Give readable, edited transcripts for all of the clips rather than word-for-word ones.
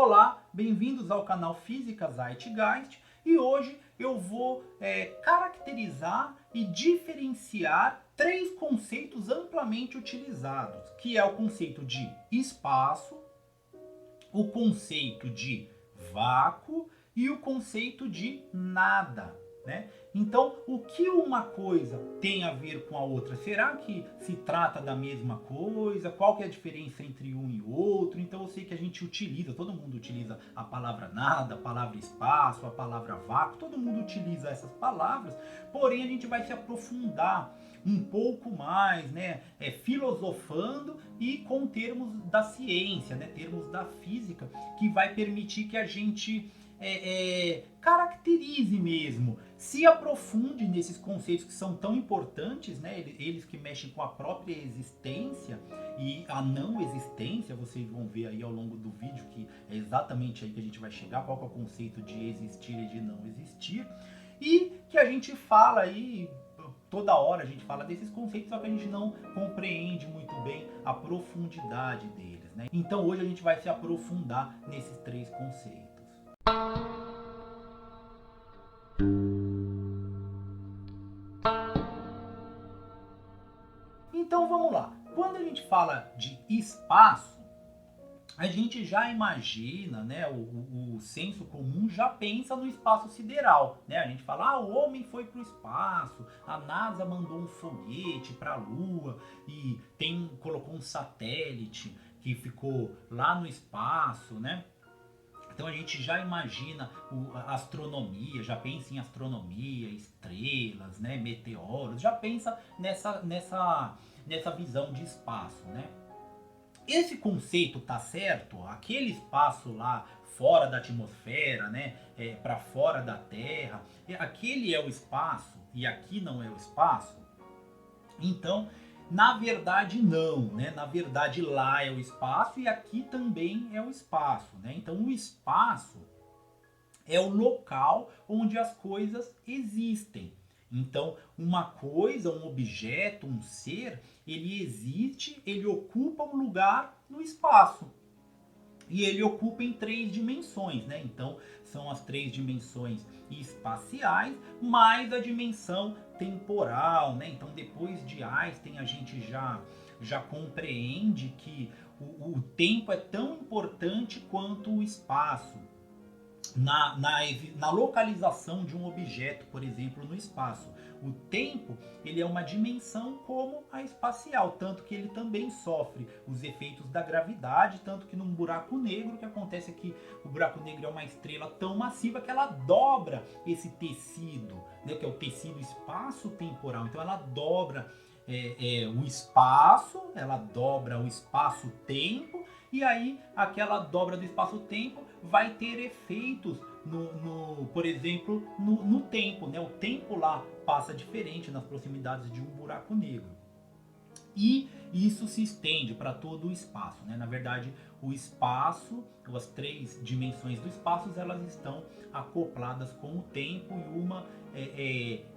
Olá, bem-vindos ao canal Física Zeitgeist e hoje eu vou caracterizar e diferenciar três conceitos amplamente utilizados, que é o conceito de espaço, o conceito de vácuo e o conceito de nada, né? Então, o que uma coisa tem a ver com a outra? Será que se trata da mesma coisa? Qual que é a diferença entre um e outro? Então, eu sei que a gente utiliza, todo mundo utiliza a palavra nada, a palavra espaço, a palavra vácuo, todo mundo utiliza essas palavras, porém a gente vai se aprofundar um pouco mais, né, filosofando e com termos da ciência, né, termos da física, que vai permitir que a gente caracterize mesmo, se aprofunde nesses conceitos que são tão importantes, né, eles que mexem com a própria existência e a não existência. Vocês vão ver aí ao longo do vídeo que é exatamente aí que a gente vai chegar, qual que é o conceito de existir e de não existir, e que a gente fala aí toda hora, a gente fala desses conceitos, só que a gente não compreende muito bem a profundidade deles, né? Então hoje a gente vai se aprofundar nesses três conceitos. Então vamos lá. Quando a gente fala de espaço, a gente já imagina, né, o senso comum já pensa no espaço sideral, né? A gente fala, o homem foi para o espaço, a NASA mandou um foguete para a Lua e colocou um satélite que ficou lá no espaço, né? Então a gente já imagina a astronomia, já pensa em astronomia, estrelas, né, meteoros, já pensa nessa visão de espaço, né? Esse conceito tá certo? Aquele espaço lá fora da atmosfera, né, para fora da Terra, aquele é o espaço e aqui não é o espaço? Então, na verdade não, né? Na verdade lá é o espaço e aqui também é o espaço, né? Então o espaço é o local onde as coisas existem. Então, uma coisa, um objeto, um ser, ele existe, ele ocupa um lugar no espaço. E ele ocupa em três dimensões, né? Então, são as três dimensões espaciais, mais a dimensão temporal, né? Então, depois de Einstein, a gente já compreende que o tempo é tão importante quanto o espaço na localização de um objeto, por exemplo, no espaço. O tempo, ele é uma dimensão como a espacial, tanto que ele também sofre os efeitos da gravidade, tanto que num buraco negro, o que acontece é que o buraco negro é uma estrela tão massiva que ela dobra esse tecido, né, que é o tecido espaço-temporal. Então ela dobra o espaço, ela dobra o espaço-tempo, e aí aquela dobra do espaço-tempo vai ter efeitos por exemplo, no tempo, né? O tempo lá passa diferente nas proximidades de um buraco negro. E isso se estende para todo o espaço, né? Na verdade, o espaço, as três dimensões do espaço, elas estão acopladas com o tempo e uma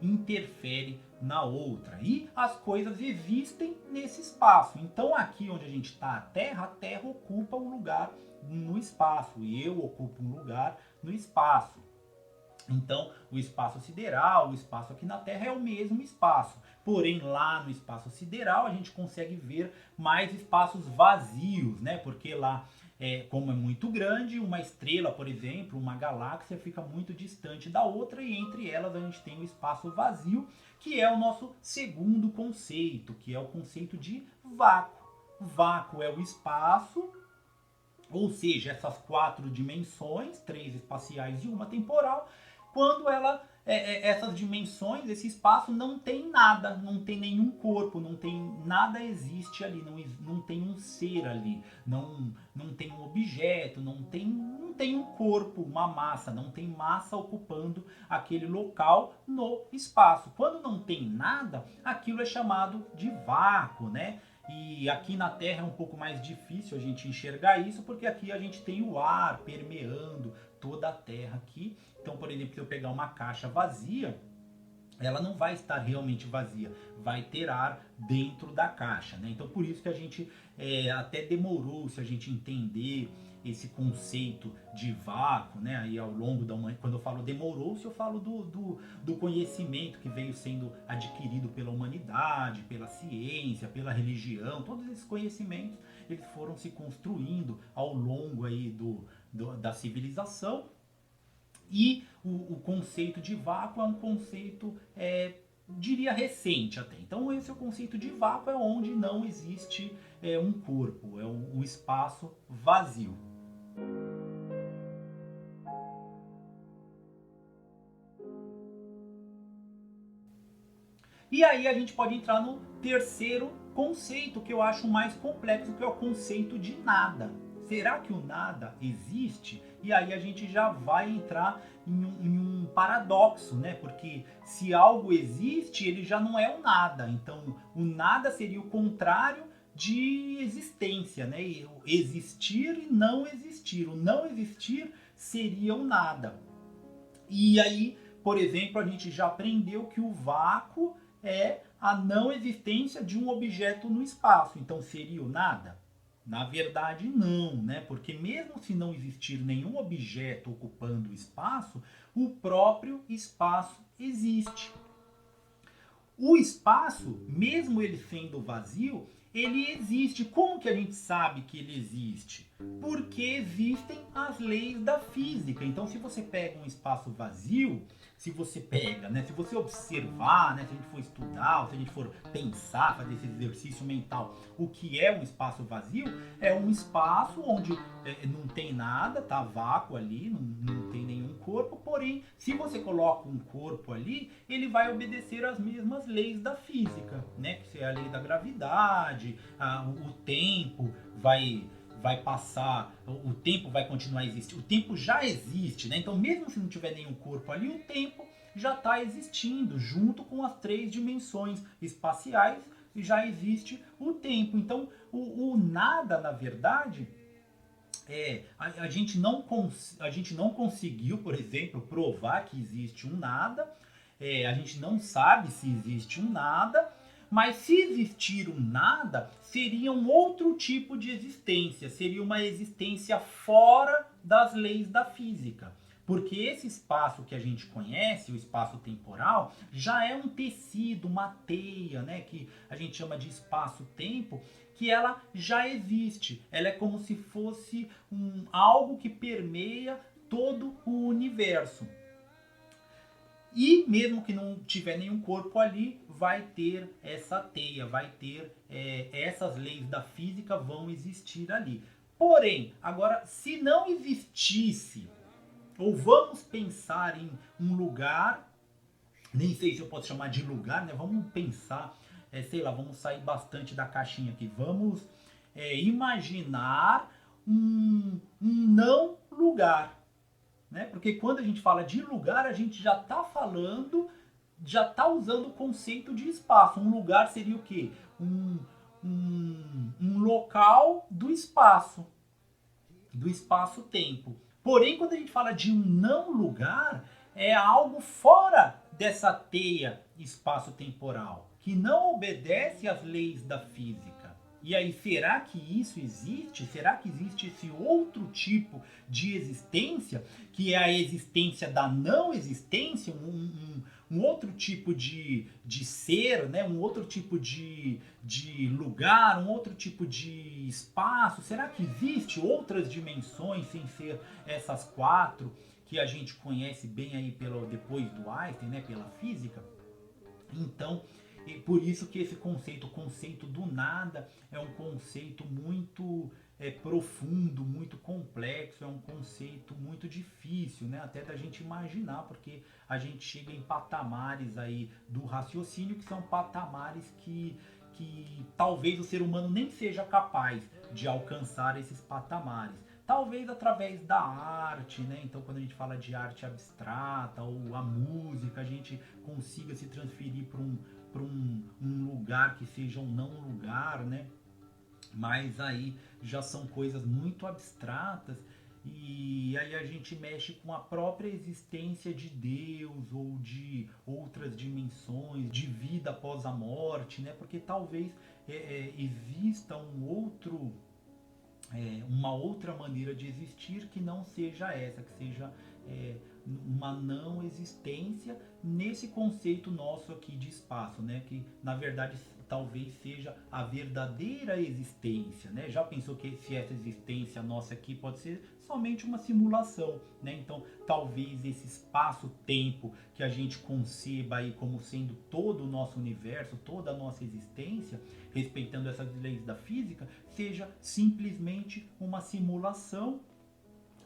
interfere na outra. E as coisas existem nesse espaço. Então, aqui onde a gente está, a Terra ocupa um lugar no espaço e eu ocupo um lugar no espaço. Então, o espaço sideral, o espaço aqui na Terra é o mesmo espaço. Porém, lá no espaço sideral, a gente consegue ver mais espaços vazios, né? Porque lá, como é muito grande, uma estrela, por exemplo, uma galáxia fica muito distante da outra e entre elas a gente tem o espaço vazio, que é o nosso segundo conceito, que é o conceito de vácuo. Vácuo é o espaço, ou seja, essas quatro dimensões, três espaciais e uma temporal, quando essas dimensões, esse espaço não tem nada, não tem nenhum corpo, não tem nada existe ali, não tem um ser ali, não tem um objeto, não tem um corpo, uma massa, não tem massa ocupando aquele local no espaço. Quando não tem nada, aquilo é chamado de vácuo, né? E aqui na Terra é um pouco mais difícil a gente enxergar isso, porque aqui a gente tem o ar permeando toda a Terra aqui. Então, por exemplo, se eu pegar uma caixa vazia, ela não vai estar realmente vazia, vai ter ar dentro da caixa, né? Então, por isso que a gente até demorou se a gente entender esse conceito de vácuo, né? Aí ao longo da humanidade, quando eu falo demorou-se, eu falo do conhecimento que veio sendo adquirido pela humanidade, pela ciência, pela religião, todos esses conhecimentos eles foram se construindo ao longo aí da civilização. E o conceito de vácuo é um conceito, diria, recente até. Então esse é o conceito de vácuo, é onde não existe um corpo, é o espaço vazio. E aí a gente pode entrar no terceiro conceito, que eu acho mais complexo, que é o conceito de nada. Será que o nada existe? E aí a gente já vai entrar em um paradoxo, né? Porque se algo existe, ele já não é o nada. Então, o nada seria o contrário de existência, né? Existir e não existir. O não existir seria o nada. E aí, por exemplo, a gente já aprendeu que o vácuo é a não existência de um objeto no espaço. Então, seria o nada? Na verdade, não, né? Porque mesmo se não existir nenhum objeto ocupando o espaço, o próprio espaço existe. O espaço, mesmo ele sendo vazio, ele existe. Como que a gente sabe que ele existe? Porque existem as leis da física. Então, se você pega um espaço vazio, se você pega, né, se você observar, né, se a gente for estudar, se a gente for pensar, fazer esse exercício mental, o que é um espaço vazio? É um espaço onde não tem nada, tá vácuo ali, não tem nenhum corpo, porém, se você coloca um corpo ali, ele vai obedecer às mesmas leis da física, né, que é a lei da gravidade, o tempo vai passar, o tempo vai continuar a existir. O tempo já existe, né? Então, mesmo se não tiver nenhum corpo ali, o tempo já está existindo, junto com as 3 dimensões espaciais, e já existe o tempo. Então, o nada, na verdade, a gente não conseguiu, por exemplo, provar que existe um nada, a gente não sabe se existe um nada, mas se existir um nada, seria um outro tipo de existência, seria uma existência fora das leis da física. Porque esse espaço que a gente conhece, o espaço temporal, já é um tecido, uma teia, né, que a gente chama de espaço-tempo, que ela já existe. Ela é como se fosse algo que permeia todo o universo. E mesmo que não tiver nenhum corpo ali, vai ter essa teia, vai ter essas leis da física vão existir ali. Porém, agora, se não existisse, ou vamos pensar em um lugar, nem sei se eu posso chamar de lugar, né? Vamos pensar, sei lá, vamos sair bastante da caixinha aqui. Vamos imaginar um não lugar, né? Porque quando a gente fala de lugar, a gente já está falando, já está usando o conceito de espaço. Um lugar seria o quê? Um local do espaço-tempo. Porém, quando a gente fala de um não lugar, é algo fora dessa teia espaço-temporal, que não obedece às leis da física. E aí, será que isso existe? Será que existe esse outro tipo de existência, que é a existência da não existência, um outro tipo de ser, né? Um outro tipo de lugar, um outro tipo de espaço? Será que existe outras dimensões sem ser essas 4 que a gente conhece bem aí depois do Einstein, né? Pela física? Então, por isso que esse conceito, o conceito do nada, é um conceito muito profundo, muito complexo, é um conceito muito difícil, né? Até da gente imaginar, porque a gente chega em patamares aí do raciocínio que são patamares que talvez o ser humano nem seja capaz de alcançar esses patamares. Talvez através da arte, né? Então, quando a gente fala de arte abstrata ou a música, a gente consiga se transferir para um lugar que seja um não lugar, né? Mas aí já são coisas muito abstratas e aí a gente mexe com a própria existência de Deus ou de outras dimensões, de vida após a morte, né? Porque talvez exista um outro uma outra maneira de existir que não seja essa, que seja é, uma não existência nesse conceito nosso aqui de espaço, né? Que na verdade talvez seja a verdadeira existência, né? Já pensou que se essa existência nossa aqui pode ser somente uma simulação, né? Então talvez esse espaço-tempo que a gente conceba aí como sendo todo o nosso universo, toda a nossa existência, respeitando essas leis da física, seja simplesmente uma simulação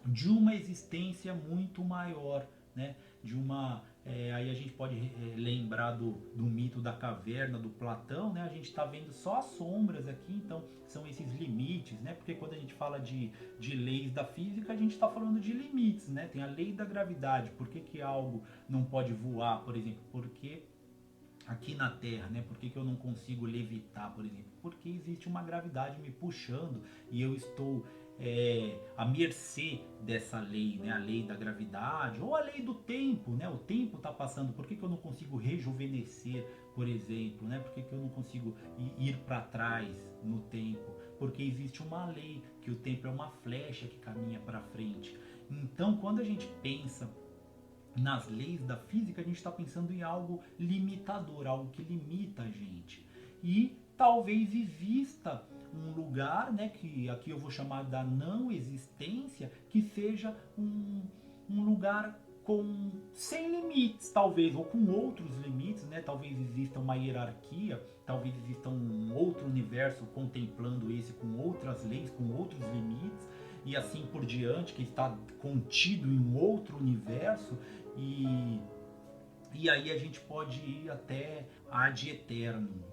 de uma existência muito maior, né? De uma aí a gente pode lembrar do mito da caverna do Platão, né? A gente está vendo só as sombras aqui, então são esses limites, né? Porque quando a gente fala de leis da física, a gente está falando de limites, né? Tem a lei da gravidade. Por que, que algo não pode voar, por exemplo? Porque aqui na Terra, né? Por que, que eu não consigo levitar, por exemplo? Porque existe uma gravidade me puxando e eu estou à mercê dessa lei, né? A lei da gravidade ou a lei do tempo, né? O tempo está passando. Por que, que eu não consigo rejuvenescer, por exemplo, né? Por que, que eu não consigo ir para trás no tempo? Porque existe uma lei que o tempo é uma flecha que caminha para frente. Então, quando a gente pensa nas leis da física, a gente está pensando em algo limitador, algo que limita a gente. E talvez exista um lugar, né, que aqui eu vou chamar da não existência, que seja um lugar com sem limites, talvez, ou com outros limites, né? Talvez exista uma hierarquia, talvez exista um outro universo contemplando esse com outras leis, com outros limites e assim por diante, que está contido em um outro universo e, e aí a gente pode ir até ad eterno.